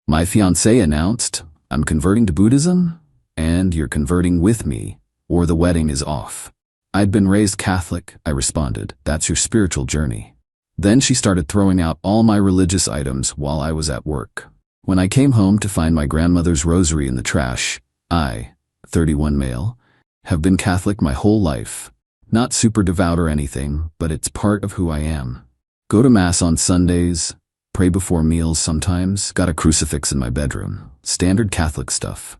My fiancé announced, "I'm converting to Buddhism, and you're converting with me, or the wedding is off." "I'd been raised Catholic," I responded. "That's your spiritual journey." Then she started throwing out all my religious items while I was at work. When I came home to find my grandmother's rosary in the trash, I, 31 male, have been Catholic my whole life. Not super devout or anything, but it's part of who I am. Go to Mass on Sundays, pray before meals sometimes, got a crucifix in my bedroom. Standard Catholic stuff.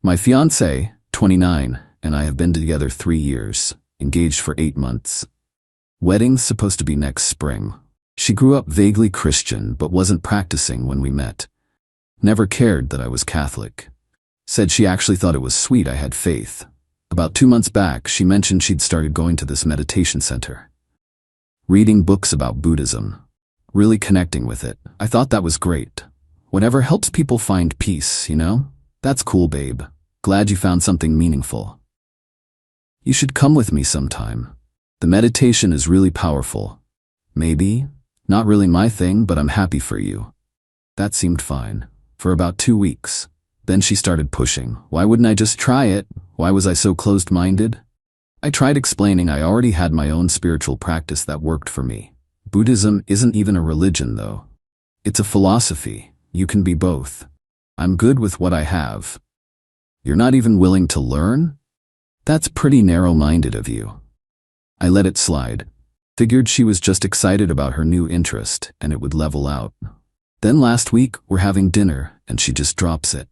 My fiancé, 29, and I have been together 3 years, engaged for 8 months. Wedding's supposed to be next spring. She grew up vaguely Christian but wasn't practicing when we met. Never cared that I was Catholic. Said she actually thought it was sweet I had faith. About 2 months back, she mentioned she'd started going to this meditation center. Reading books about Buddhism. Really connecting with it. I thought that was great. Whatever helps people find peace, you know? That's cool, babe. Glad you found something meaningful. You should come with me sometime. The meditation is really powerful. Maybe. Not really my thing, but I'm happy for you. That seemed fine. For about 2 weeks. Then she started pushing. Why wouldn't I just try it? Why was I so closed-minded? I tried explaining I already had my own spiritual practice that worked for me. Buddhism isn't even a religion, though. It's a philosophy. You can be both. I'm good with what I have. You're not even willing to learn? That's pretty narrow-minded of you. I let it slide. Figured she was just excited about her new interest and it would level out. Then last week, we're having dinner and she just drops it.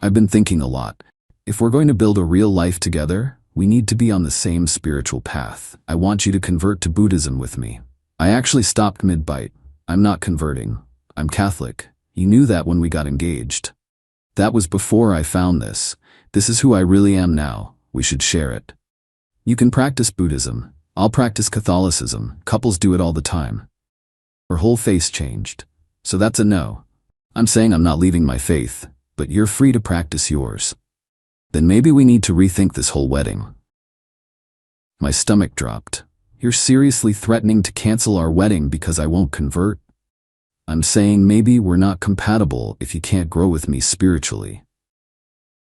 I've been thinking a lot. If we're going to build a real life together, we need to be on the same spiritual path. I want you to convert to Buddhism with me. I actually stopped mid-bite. I'm not converting. I'm Catholic. You knew that when we got engaged. That was before I found this. This is who I really am now. We should share it. You can practice Buddhism. I'll practice Catholicism. Couples do it all the time. Her whole face changed. So that's a no. I'm saying I'm not leaving my faith, but you're free to practice yours. Then maybe we need to rethink this whole wedding. My stomach dropped. You're seriously threatening to cancel our wedding because I won't convert? I'm saying maybe we're not compatible if you can't grow with me spiritually.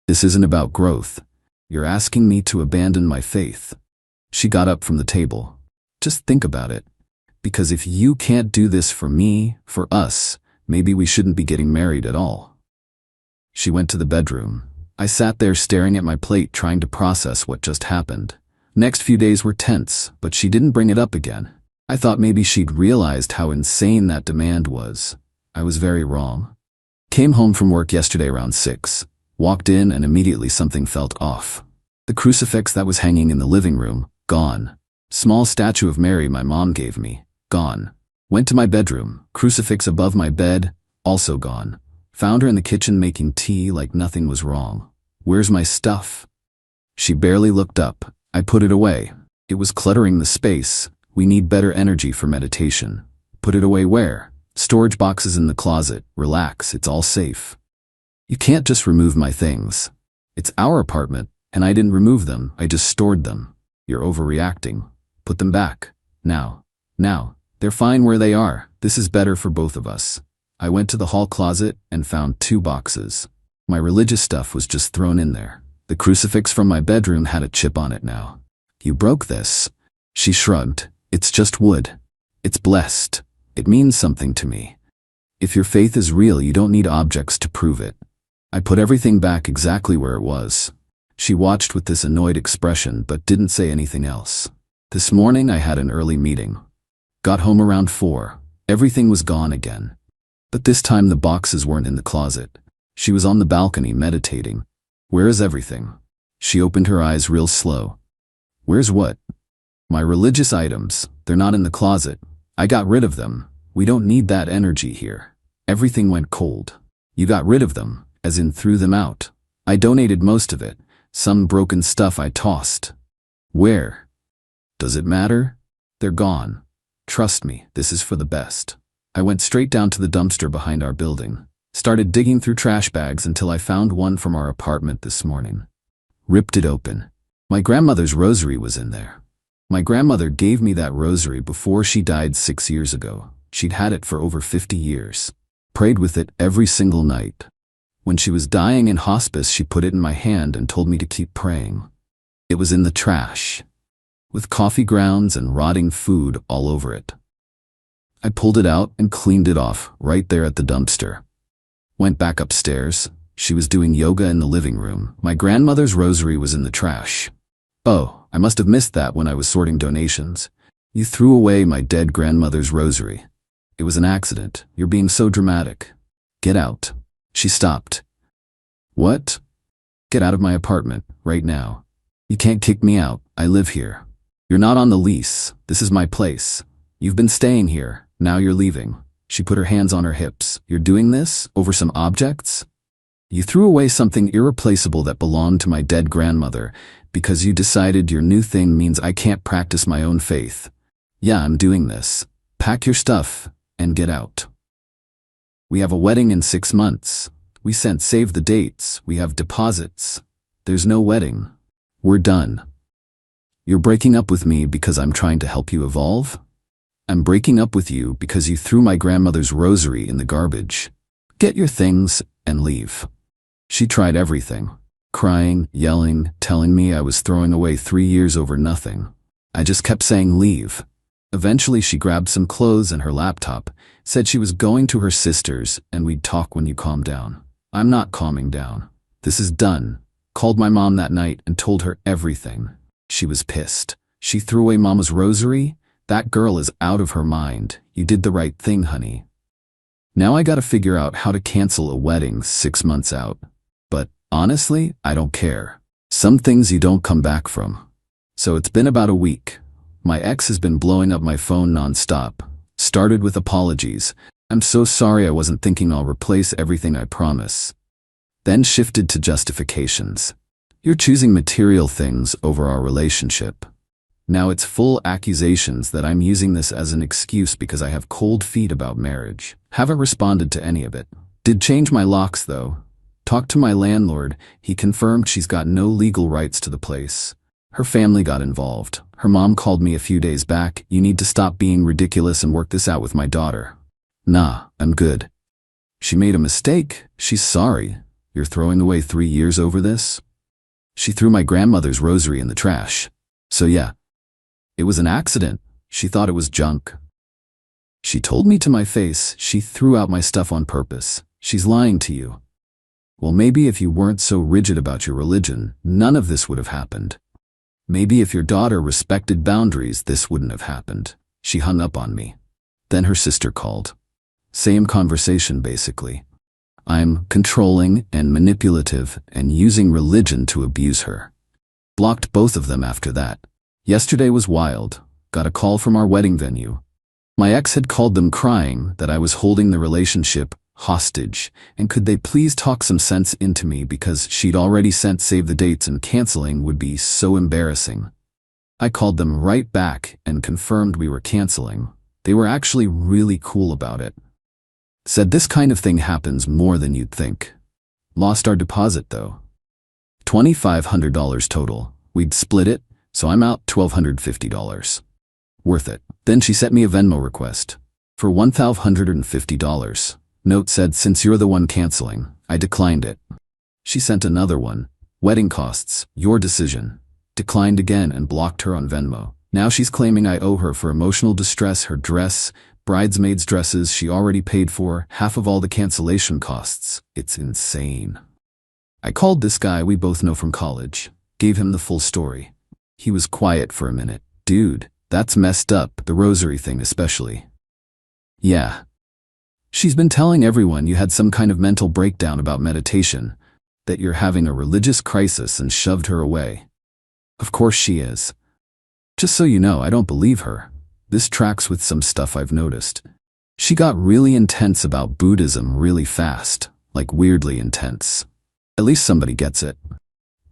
This isn't about growth. You're asking me to abandon my faith. She got up from the table. Just think about it. Because if you can't do this for me, for us, maybe we shouldn't be getting married at all. She went to the bedroom. I sat there staring at my plate trying to process what just happened. Next few days were tense, but she didn't bring it up again. I thought maybe she'd realized how insane that demand was. I was very wrong. Came home from work yesterday around 6. Walked in and immediately something felt off. The crucifix that was hanging in the living room, gone. Small statue of Mary my mom gave me, gone. Went to my bedroom, crucifix above my bed, also gone. Found her in the kitchen making tea like nothing was wrong. Where's my stuff? She barely looked up. I put it away. It was cluttering the space. We need better energy for meditation. Put it away where? Storage boxes in the closet. Relax, it's all safe. You can't just remove my things. It's our apartment, and I didn't remove them, I just stored them. You're overreacting. Put them back. Now. They're fine where they are. This is better for both of us. I went to the hall closet and found 2 boxes. My religious stuff was just thrown in there. The crucifix from my bedroom had a chip on it now. You broke this. She shrugged. It's just wood. It's blessed. It means something to me. If your faith is real, you don't need objects to prove it. I put everything back exactly where it was. She watched with this annoyed expression but didn't say anything else. This morning I had an early meeting. Got home around 4. Everything was gone again. But this time the boxes weren't in the closet. She was on the balcony meditating. Where is everything? She opened her eyes real slow. Where's what? My religious items. They're not in the closet. I got rid of them. We don't need that energy here. Everything went cold. You got rid of them, as in threw them out. I donated most of it. Some broken stuff I tossed. Where? Does it matter? They're gone. Trust me, this is for the best. I went straight down to the dumpster behind our building. Started digging through trash bags until I found one from our apartment this morning. Ripped it open. My grandmother's rosary was in there. My grandmother gave me that rosary before she died 6 years ago. She'd had it for over 50 years. Prayed with it every single night. When she was dying in hospice, she put it in my hand and told me to keep praying. It was in the trash, with coffee grounds and rotting food all over it. I pulled it out and cleaned it off right there at the dumpster. Went back upstairs. She was doing yoga in the living room. My grandmother's rosary was in the trash. Oh, I must have missed that when I was sorting donations. You threw away my dead grandmother's rosary. It was an accident. You're being so dramatic. Get out. She stopped. What? Get out of my apartment, right now. You can't kick me out. I live here. You're not on the lease. This is my place. You've been staying here. Now you're leaving. She put her hands on her hips. You're doing this over some objects? You threw away something irreplaceable that belonged to my dead grandmother because you decided your new thing means I can't practice my own faith. Yeah, I'm doing this. Pack your stuff and get out. We have a wedding in 6 months. We sent save the dates. We have deposits. There's no wedding. We're done. You're breaking up with me because I'm trying to help you evolve? I'm breaking up with you because you threw my grandmother's rosary in the garbage. Get your things and leave. She tried everything. Crying, yelling, telling me I was throwing away 3 years over nothing. I just kept saying leave. Eventually she grabbed some clothes and her laptop, said she was going to her sister's and we'd talk when you calm down. I'm not calming down. This is done. Called my mom that night and told her everything. She was pissed. She threw away Mama's rosary? That girl is out of her mind. You did the right thing, honey. Now I gotta figure out how to cancel a wedding 6 months out. But honestly, I don't care. Some things you don't come back from. So it's been about a week. My ex has been blowing up my phone nonstop. Started with apologies. I'm so sorry, I wasn't thinking, I'll replace everything, I promise. Then shifted to justifications. You're choosing material things over our relationship. Now it's full accusations that I'm using this as an excuse because I have cold feet about marriage. Haven't responded to any of it. Did change my locks though. Talked to my landlord. He confirmed she's got no legal rights to the place. Her family got involved. Her mom called me a few days back. You need to stop being ridiculous and work this out with my daughter. Nah, I'm good. She made a mistake. She's sorry. You're throwing away 3 years over this? She threw my grandmother's rosary in the trash. So yeah. It was an accident. She thought it was junk. She told me to my face she threw out my stuff on purpose. She's lying to you. Well, maybe if you weren't so rigid about your religion, none of this would have happened. Maybe if your daughter respected boundaries, this wouldn't have happened. She hung up on me. Then her sister called. Same conversation, basically. I'm controlling and manipulative and using religion to abuse her. Blocked both of them after that. Yesterday was wild. Got a call from our wedding venue. My ex had called them crying that I was holding the relationship hostage, and could they please talk some sense into me because she'd already sent save the dates and canceling would be so embarrassing. I called them right back and confirmed we were canceling. They were actually really cool about it. Said this kind of thing happens more than you'd think. Lost our deposit though. $2,500 total. We'd split it. So I'm out $1,250. Worth it. Then she sent me a Venmo request for $1,150. Note said, since you're the one canceling, I declined it. She sent another one. Wedding costs, your decision. Declined again and blocked her on Venmo. Now she's claiming I owe her for emotional distress, her dress, bridesmaids' dresses she already paid for, half of all the cancellation costs. It's insane. I called this guy we both know from college. Gave him the full story. He was quiet for a minute. Dude, that's messed up, the rosary thing especially. Yeah. She's been telling everyone you had some kind of mental breakdown about meditation, that you're having a religious crisis, and shoved her away. Of course she is. Just so you know, I don't believe her. This tracks with some stuff I've noticed. She got really intense about Buddhism really fast, like weirdly intense. At least somebody gets it.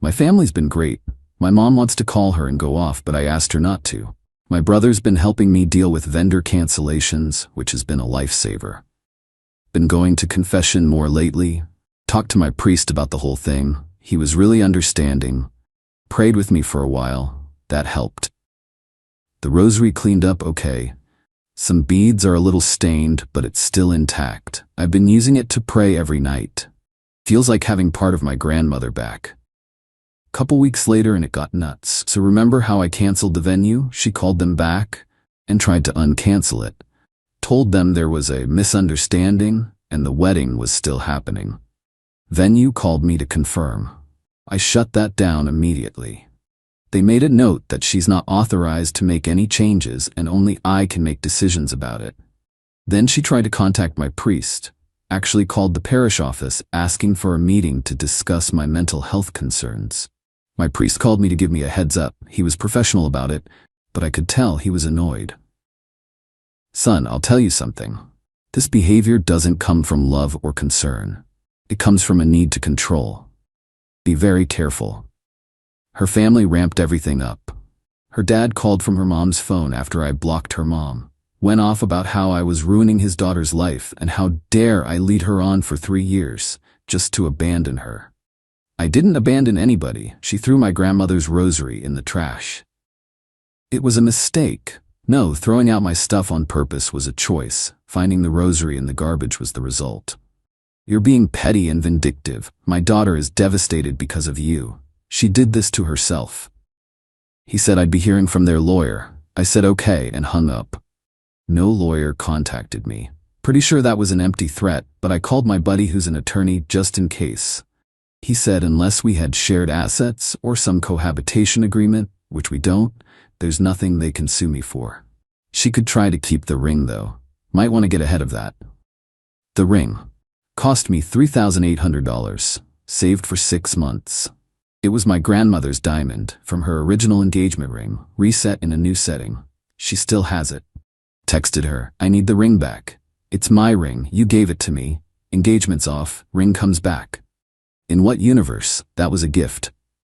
My family's been great. My mom wants to call her and go off, but I asked her not to. My brother's been helping me deal with vendor cancellations, which has been a lifesaver. Been going to confession more lately. Talked to my priest about the whole thing. He was really understanding. Prayed with me for a while. That helped. The rosary cleaned up okay. Some beads are a little stained, but it's still intact. I've been using it to pray every night. Feels like having part of my grandmother back. Couple weeks later and it got nuts. So remember how I canceled the venue? She called them back and tried to uncancel it. Told them there was a misunderstanding and the wedding was still happening. Venue called me to confirm. I shut that down immediately. They made a note that she's not authorized to make any changes and only I can make decisions about it. Then she tried to contact my priest, actually called the parish office asking for a meeting to discuss my mental health concerns. My priest called me to give me a heads up. He was professional about it, but I could tell he was annoyed. Son, I'll tell you something. This behavior doesn't come from love or concern. It comes from a need to control. Be very careful. Her family ramped everything up. Her dad called from her mom's phone after I blocked her mom. Went off about how I was ruining his daughter's life and how dare I lead her on for 3 years, just to abandon her. I didn't abandon anybody. She threw my grandmother's rosary in the trash. It was a mistake. No, throwing out my stuff on purpose was a choice. Finding the rosary in the garbage was the result. You're being petty and vindictive. My daughter is devastated because of you. She did this to herself. He said I'd be hearing from their lawyer. I said okay and hung up. No lawyer contacted me. Pretty sure that was an empty threat, but I called my buddy who's an attorney just in case. He said unless we had shared assets or some cohabitation agreement, which we don't, there's nothing they can sue me for. She could try to keep the ring though. Might want to get ahead of that. The ring cost me $3,800, saved for 6 months. It was my grandmother's diamond from her original engagement ring, reset in a new setting. She still has it. Texted her, I need the ring back. It's my ring, you gave it to me. Engagement's off, ring comes back. In what universe? That was a gift.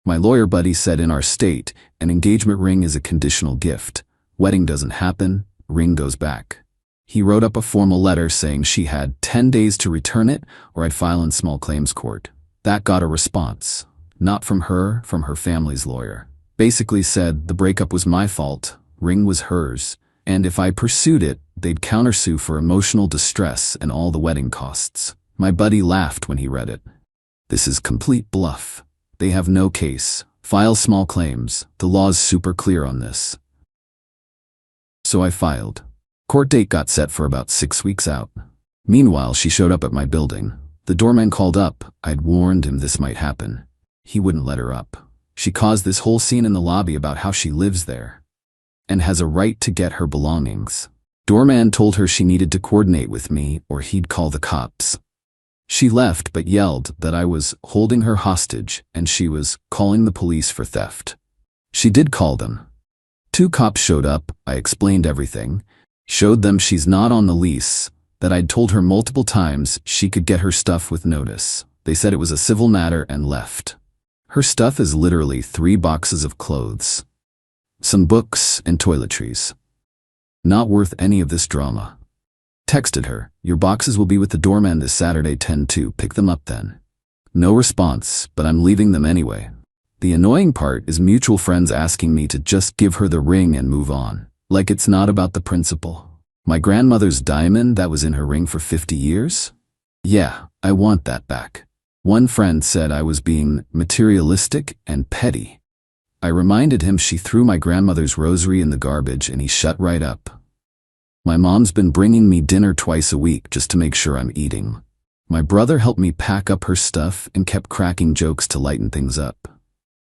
My lawyer buddy said in our state, an engagement ring is a conditional gift. Wedding doesn't happen, ring goes back. He wrote up a formal letter saying she had 10 days to return it or I'd file in small claims court. That got a response. Not from her family's lawyer. Basically said the breakup was my fault, ring was hers, and if I pursued it, they'd countersue for emotional distress and all the wedding costs. My buddy laughed when he read it. This is complete bluff. They have no case. File small claims. The law's super clear on this. So I filed. Court date got set for about 6 weeks out. Meanwhile, she showed up at my building. The doorman called up. I'd warned him this might happen. He wouldn't let her up. She caused this whole scene in the lobby about how she lives there and has a right to get her belongings. Doorman told her she needed to coordinate with me or he'd call the cops. She left but yelled that I was holding her hostage and she was calling the police for theft. She did call them. 2 cops showed up. I explained everything. Showed them she's not on the lease, that I'd told her multiple times she could get her stuff with notice. They said it was a civil matter and left. Her stuff is literally 3 boxes of clothes, some books and toiletries. Not worth any of this drama. Texted her, your boxes will be with the doorman this Saturday 10-2, pick them up then. No response, but I'm leaving them anyway. The annoying part is mutual friends asking me to just give her the ring and move on. Like it's not about the principle. My grandmother's diamond that was in her ring for 50 years? Yeah, I want that back. One friend said I was being materialistic and petty. I reminded him she threw my grandmother's rosary in the garbage and he shut right up. My mom's been bringing me dinner twice a week just to make sure I'm eating. My brother helped me pack up her stuff and kept cracking jokes to lighten things up.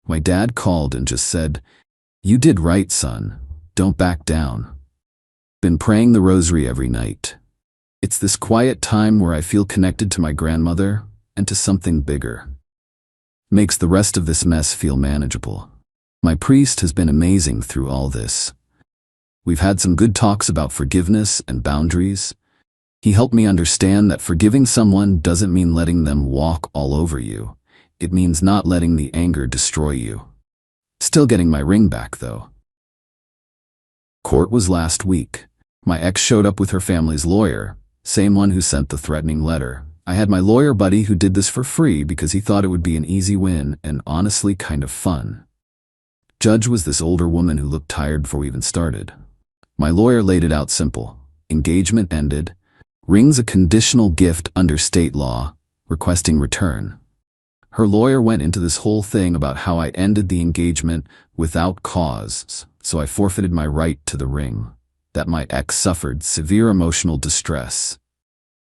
My dad called and just said, you did right, son. Don't back down. Been praying the rosary every night. It's this quiet time where I feel connected to my grandmother and to something bigger. Makes the rest of this mess feel manageable. My priest has been amazing through all this. We've had some good talks about forgiveness and boundaries. He helped me understand that forgiving someone doesn't mean letting them walk all over you. It means not letting the anger destroy you. Still getting my ring back, though. Court was last week. My ex showed up with her family's lawyer, same one who sent the threatening letter. I had my lawyer buddy who did this for free because he thought it would be an easy win and honestly kind of fun. Judge was this older woman who looked tired before we even started. My lawyer laid it out simple. Engagement ended. Ring's a conditional gift under state law, requesting return. Her lawyer went into this whole thing about how I ended the engagement without cause, so I forfeited my right to the ring, that my ex suffered severe emotional distress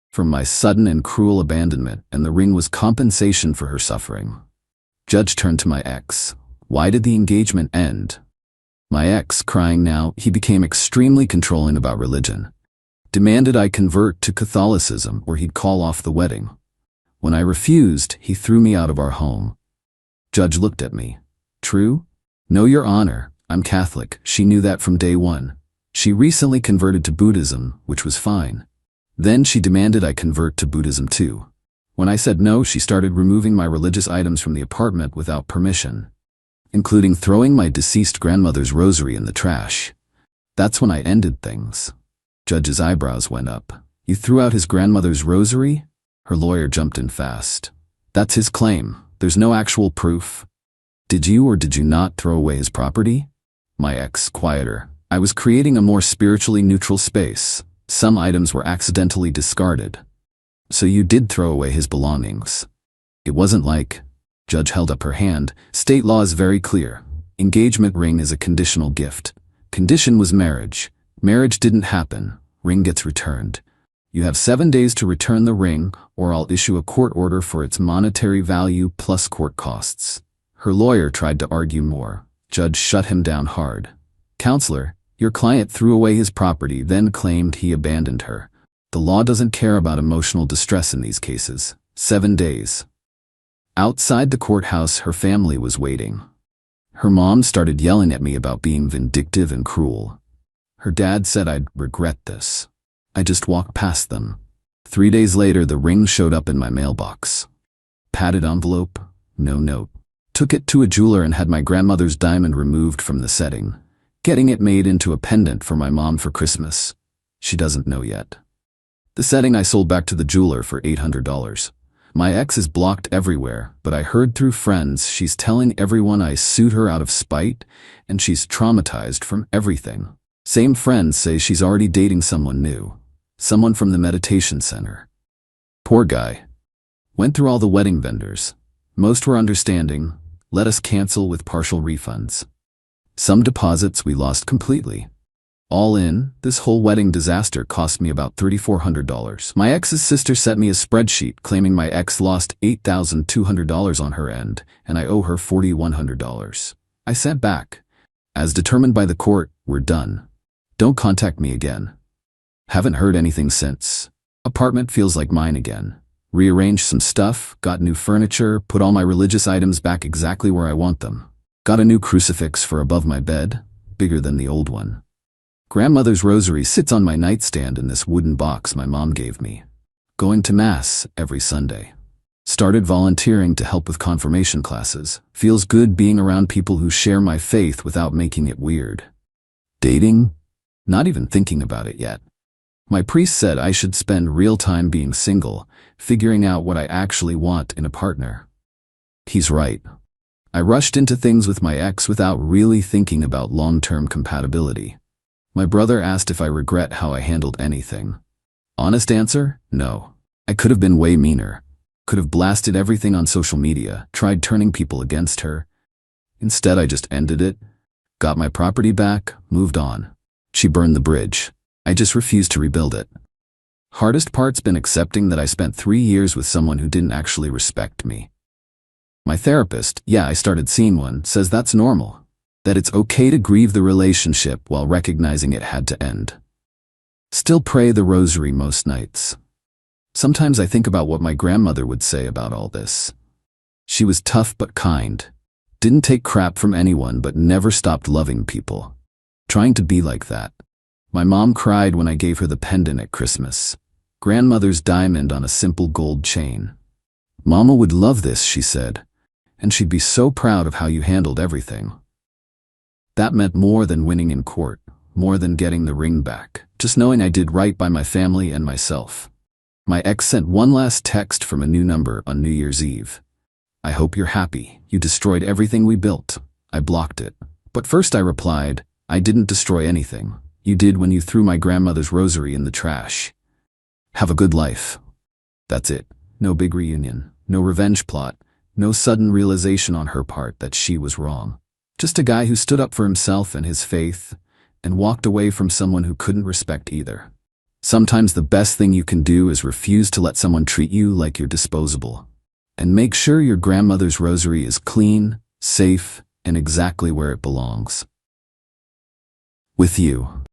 from my sudden and cruel abandonment, and the ring was compensation for her suffering. Judge turned to my ex. Why did the engagement end? My ex, crying now, he became extremely controlling about religion. Demanded I convert to Catholicism or he'd call off the wedding. When I refused, he threw me out of our home. Judge looked at me. True? No, Your Honor, I'm Catholic. She knew that from day one. She recently converted to Buddhism, which was fine. Then she demanded I convert to Buddhism too. When I said no, she started removing my religious items from the apartment without permission, including throwing my deceased grandmother's rosary in the trash. That's when I ended things. Judge's eyebrows went up. You threw out his grandmother's rosary? Her lawyer jumped in fast. That's his claim. There's no actual proof. Did you or did you not throw away his property? My ex, quieter. I was creating a more spiritually neutral space. Some items were accidentally discarded. So you did throw away his belongings. It wasn't like... Judge held up her hand. State law is very clear. Engagement ring is a conditional gift. Condition was marriage. Marriage didn't happen. Ring gets returned. You have 7 days to return the ring, or I'll issue a court order for its monetary value plus court costs. Her lawyer tried to argue more. Judge shut him down hard. Counselor, your client threw away his property, then claimed he abandoned her. The law doesn't care about emotional distress in these cases. 7 days. Outside the courthouse, her family was waiting. Her mom started yelling at me about being vindictive and cruel. Her dad said I'd regret this. I just walked past them. 3 days later, the ring showed up in my mailbox. Padded envelope, no note. Took it to a jeweler and had my grandmother's diamond removed from the setting, getting it made into a pendant for my mom for Christmas. She doesn't know yet. The setting I sold back to the jeweler for $800. My ex is blocked everywhere, but I heard through friends she's telling everyone I sued her out of spite, and she's traumatized from everything. Same friends say she's already dating someone new. Someone from the meditation center. Poor guy. Went through all the wedding vendors. Most were understanding, let us cancel with partial refunds. Some deposits we lost completely. All in, this whole wedding disaster cost me about $3,400. My ex's sister sent me a spreadsheet claiming my ex lost $8,200 on her end, and I owe her $4,100. I sent back. As determined by the court, we're done. Don't contact me again. Haven't heard anything since. Apartment feels like mine again. Rearranged some stuff, got new furniture, put all my religious items back exactly where I want them. Got a new crucifix for above my bed, bigger than the old one. Grandmother's rosary sits on my nightstand in this wooden box my mom gave me. Going to Mass every Sunday. Started volunteering to help with confirmation classes. Feels good being around people who share my faith without making it weird. Dating? Not even thinking about it yet. My priest said I should spend real time being single, figuring out what I actually want in a partner. He's right. I rushed into things with my ex without really thinking about long-term compatibility. My brother asked if I regret how I handled anything. Honest answer? No. I could have been way meaner. Could have blasted everything on social media, tried turning people against her. Instead, I just ended it, got my property back, moved on. She burned the bridge. I just refused to rebuild it. Hardest part's been accepting that I spent 3 years with someone who didn't actually respect me. My therapist, yeah, I started seeing one, says that's normal. That it's okay to grieve the relationship while recognizing it had to end. Still pray the rosary most nights. Sometimes I think about what my grandmother would say about all this. She was tough but kind. Didn't take crap from anyone but never stopped loving people. Trying to be like that. My mom cried when I gave her the pendant at Christmas. Grandmother's diamond on a simple gold chain. Mama would love this, she said, and she'd be so proud of how you handled everything. That meant more than winning in court, more than getting the ring back, just knowing I did right by my family and myself. My ex sent one last text from a new number on New Year's Eve. I hope you're happy. You destroyed everything we built. I blocked it. But first I replied, I didn't destroy anything. You did when you threw my grandmother's rosary in the trash. Have a good life. That's it. No big reunion. No revenge plot. No sudden realization on her part that she was wrong. Just a guy who stood up for himself and his faith and walked away from someone who couldn't respect either. Sometimes the best thing you can do is refuse to let someone treat you like you're disposable. And make sure your grandmother's rosary is clean, safe, and exactly where it belongs. With you.